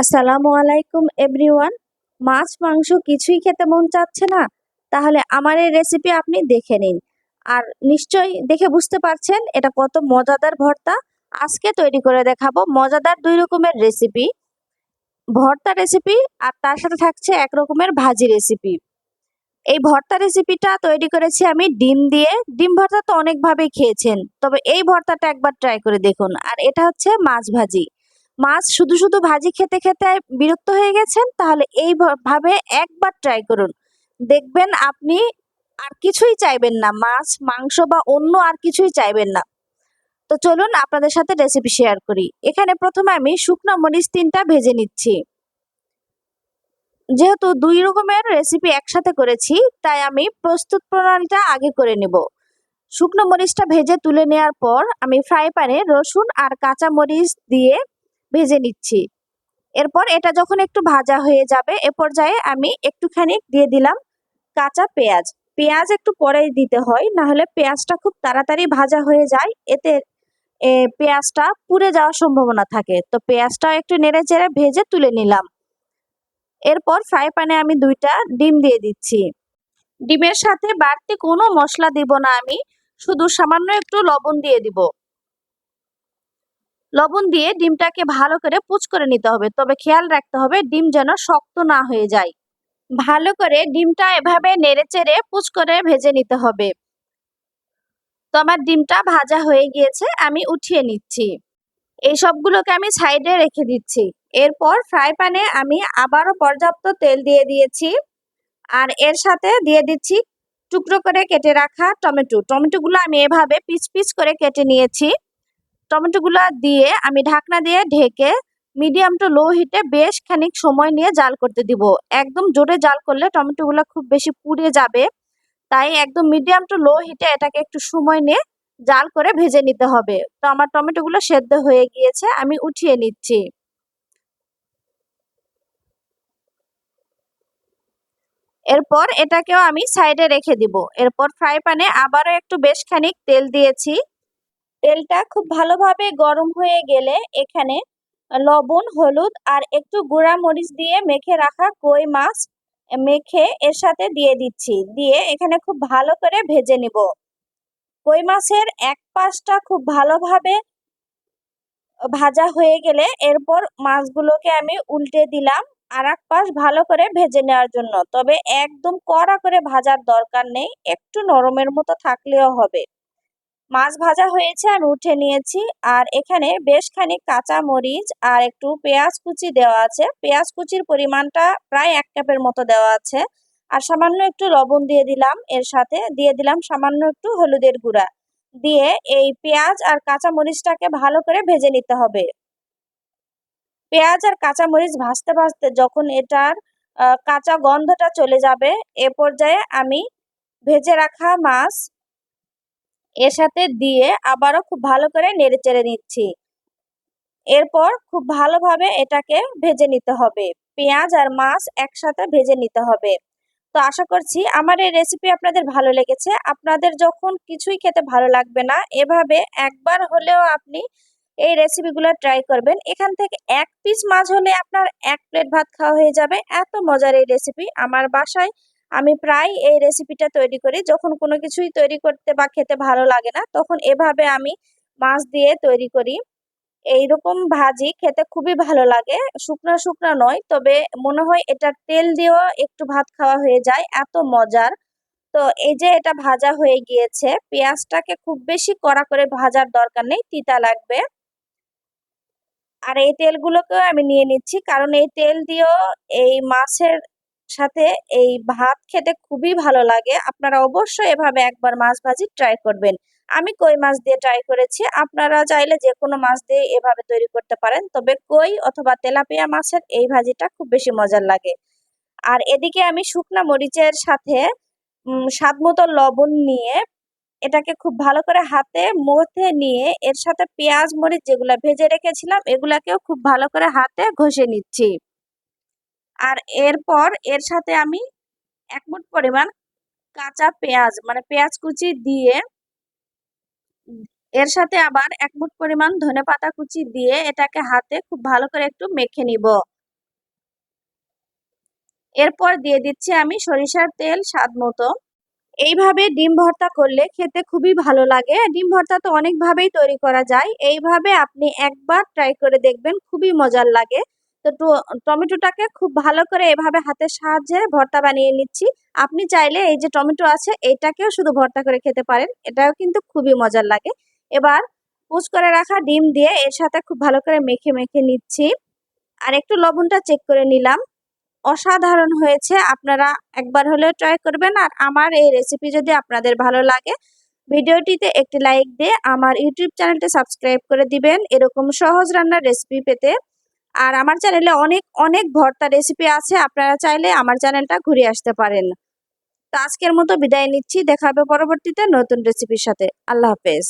আসসালামু আলাইকুম এভরিওয়ান। মাছ মাংস কিছুই খেতে মন চাচ্ছে না, তাহলে আমার এই রেসিপি আপনি দেখে নিন। আর নিশ্চয়ই দেখে বুঝতে পারছেন এটা কত মজাদার ভর্তা। আজকে তৈরি করে দেখাবো মজাদার দুই রকমের রেসিপি, ভর্তা রেসিপি আর তার সাথে থাকছে এক রকমের ভাজি রেসিপি। এই ভর্তা রেসিপিটা তৈরি করেছি আমি ডিম দিয়ে। ডিম ভর্তা তো অনেকভাবেই খেয়েছেন, তবে এই ভর্তাটা একবার ট্রাই করে দেখুন। আর এটা হচ্ছে মাছ ভাজি। মাছ শুধু শুধু ভাজি খেতে খেতে বিরক্ত হয়ে গেছেন, তাহলে এই ভাবে একবার ট্রাই করুন, দেখবেন আপনি আর কিছুই চাইবেন না, মাছ মাংস বা অন্য আর কিছুই চাইবেন না। তো চলুন আপনাদের সাথে রেসিপি শেয়ার করি। এখানে প্রথমে আমি শুকনো মরিচ 3টা ভেজে নিচ্ছি। যেহেতু দুই রকমের রেসিপি একসাথে করেছি, তাই আমি প্রস্তুত প্রণালীটা আগে করে নেব। শুকনো মরিচটা ভেজে তুলে নেওয়ার পর আমি ফ্রাই প্যানে রসুন আর কাঁচা মরিচ দিয়ে ভেজে নিচ্ছি। এরপর এটা যখন একটু ভাজা হয়ে যাবে, এ পর্যায়ে আমি একটুখানি দিয়ে দিলাম কাঁচা পেঁয়াজ। পেঁয়াজ একটু পরেই দিতে হয়, না হলে পেঁয়াজটা খুব তাড়াতাড়ি ভাজা হয়ে যায়, এতে পেঁয়াজটা পুড়ে যাওয়ার সম্ভাবনা থাকে। তো পেঁয়াজটা একটু নেড়ে চেড়ে ভেজে তুলে নিলাম। এরপর ফ্রাই প্যানে আমি 2টা ডিম দিয়ে দিচ্ছি। ডিমের সাথে বাড়তি কোনো মশলা দিব না, আমি শুধু সামান্য একটু লবণ দিয়ে দিব। লবণ দিয়ে ডিমটাকে ভালো করে পুচ করে নিতে হবে, তবে খেয়াল রাখতে হবে ডিম যেন শক্ত না হয়ে যায়। ভালো করে ডিমটা এভাবে নেড়েচেড়ে পুচ করে ভেজে নিতে হবে। তো আমার ডিমটা ভাজা হয়ে গিয়েছে, আমি উঠিয়ে নিচ্ছি। এই সবগুলোকে আমি সাইডে রেখে দিচ্ছি। এরপর ফ্রাই প্যানে আমি আবারও পর্যাপ্ত তেল দিয়ে দিয়েছি, আর এর সাথে দিয়ে দিচ্ছি টুকরো করে কেটে রাখা টমেটো। টমেটোগুলো আমি এভাবে পিচ পিচ করে কেটে নিয়েছি। টমেটোগুলো দিয়ে আমি ঢাকনা দিয়ে ঢেকে মিডিয়াম টু লো হিটে বেশ খানিক সময় নিয়ে জাল করতে দিব। একদম জোরে জাল করলে টমেটোগুলো খুব বেশি পুড়ে যাবে, তাই একদম মিডিয়াম টু লো হিটে এটাকে একটু সময় নিয়ে জাল করে ভেজে নিতে হবে। তো আমার টমেটোগুলো সেদ্ধ হয়ে গিয়েছে, আমি উঠিয়ে নিচ্ছি। এরপর এটাকেও আমি সাইডে রেখে দিব। এরপর ফ্রাই প্যানে আবারও একটু বেশ খানিক তেল দিয়েছি। তেলটা খুব ভালোভাবে গরম হয়ে গেলে এখানে লবণ, হলুদ আর একটু গুঁড়া মরিচ দিয়ে মেখে রাখা কই মাছ মেখে এর সাথে দিয়ে দিচ্ছি। দিয়ে এখানে খুব ভালো করে ভেজে নিব। কই মাছের এক পাশটা খুব ভালোভাবে ভাজা হয়ে গেলে এরপর মাছগুলোকে আমি উল্টে দিলাম আর এক পাশ ভালো করে ভেজে নেওয়ার জন্য। তবে একদম কড়া করে ভাজার দরকার নেই, একটু নরমের মতো থাকলেও হবে। মাছ ভাজা হয়েছে, আমি উঠে নিয়েছি। আর এখানে বেশ খানিক কাঁচা মরিচ আর একটু পেঁয়াজ কুচি দেওয়া আছে। পেঁয়াজ কুচির পরিমাণটা প্রায় 1 কাপের মতো দেওয়া আছে। আর সামান্য একটু লবণ দিয়ে দিলাম, এর সাথে দিয়ে দিলাম সামান্য একটু হলুদের গুঁড়া। দিয়ে এই পেঁয়াজ আর কাঁচা মরিচটাকে ভালো করে ভেজে নিতে হবে। পেঁয়াজ আর কাঁচা মরিচ ভাজতে ভাজতে যখন এটার কাঁচা গন্ধটা চলে যাবে, এ পর্যায়ে আমি ভেজে রাখা মাছ এর সাথে দিয়ে আবারও খুব ভালো করে নেড়েচেড়ে নিচ্ছি। এরপর খুব ভালোভাবে এটাকে ভেজে নিতে হবে। পেঁয়াজ আর মাছ একসাথে ভেজে নিতে হবে। তো আশা করছি আমার এই রেসিপি আপনাদের ভালো লেগেছে। আপনাদের যখন কিছুই খেতে ভালো লাগবে না, এভাবে একবার হলেও আপনি এই রেসিপিগুলো ট্রাই করবেন। এখান থেকে 1 পিস মাছ হলে আপনার 1 প্লেট ভাত খাওয়া হয়ে যাবে। এত মজার এই রেসিপি। আমার বাসায় আমি প্রায় এই রেসিপিটা তৈরি করি। যখন কোনো কিছুই তৈরি করতে বা খেতে ভালো লাগে না, তখন এভাবে আমি মাছ দিয়ে তৈরি করি। এইরকম ভাজি খেতে খুবই ভালো লাগে। শুকনা শুকনা নয়, তবে মনে হয় এটা তেল দিয়েও একটু ভাত খাওয়া হয়ে যায়, এত মজার। তো এই যে এটা ভাজা হয়ে গিয়েছে, পেঁয়াজটাকে খুব বেশি কড়া করে ভাজার দরকার নেই, তিতা লাগবে। আর এই তেলগুলোকেও আমি নিয়ে নিচ্ছি, কারণ এই তেল দিয়েও এই মাছের সাথে এই ভাত খেতে খুবই ভালো লাগে। আপনারা অবশ্যই এভাবে একবার মাছ ভাজি ট্রাই করবেন। আমি কই মাছ দিয়ে ট্রাই করেছি, আপনারা চাইলে যে কোনো মাছ দিয়ে এভাবে তৈরি করতে পারেন, তবে কই অথবা তেলাপিয়া মাছের এই ভাজিটা খুব বেশি মজার লাগে। আর এদিকে আমি শুকনা মরিচের সাথে স্বাদ মতো লবণ নিয়ে এটাকে খুব ভালো করে হাতে মথে নিয়ে এর সাথে পেঁয়াজ মরিচ যেগুলা ভেজে রেখেছিলাম এগুলাকেও খুব ভালো করে হাতে ঘষে নিচ্ছি। আর এরপর এর সাথে আমি 1 মুঠ পরিমাণ কাঁচা পেঁয়াজ মানে পেঁয়াজ কুচি দিয়ে এর সাথে আবার 1 মুঠ পরিমাণ ধনেপাতা কুচি দিয়ে এটাকে হাতে খুব ভালো করে একটু মেখে নিব। এরপর দিয়ে দিচ্ছি আমি সরিষার তেল স্বাদ মতো। এইভাবে ডিম ভর্তা করলে খেতে খুবই ভালো লাগে। ডিম ভর্তা তো অনেকভাবেই তৈরি করা যায়। এইভাবে আপনি একবার ট্রাই করে দেখবেন, খুবই মজার লাগে। তো টমেটোটাকে খুব ভালো করে এভাবে হাতের সাহায্যে ভর্তা বানিয়ে নিচ্ছি। আপনি চাইলে এই যে টমেটো আছে এটাকেও শুধু ভর্তা করে খেতে পারেন। এটাও কিন্তু খুবই মজার লাগে। এবার কুচ করে রাখা ডিম দিয়ে এর সাথে খুব ভালো করে মেখে মেখে নিচ্ছি। আর একটু লবণটা চেক করে নিলাম। অসাধারণ হয়েছে। আপনারা একবার হলেও ট্রাই করবেন। আর আমার এই রেসিপি যদি আপনাদের ভালো লাগে, ভিডিওটিতে একটি লাইক দিয়ে আমার ইউটিউব চ্যানেলটি সাবস্ক্রাইব করে দিবেন এরকম সহজ রান্নার রেসিপি পেতে। আর আমার চ্যানেলে অনেক অনেক ভর্তা রেসিপি আছে, আপনারা চাইলে আমার চ্যানেলটা ঘুরে আসতে পারেন। তো আজকের মতো বিদায় নিচ্ছি, দেখা হবে পরবর্তীতে নতুন রেসিপির সাথে। আল্লাহ হাফেজ।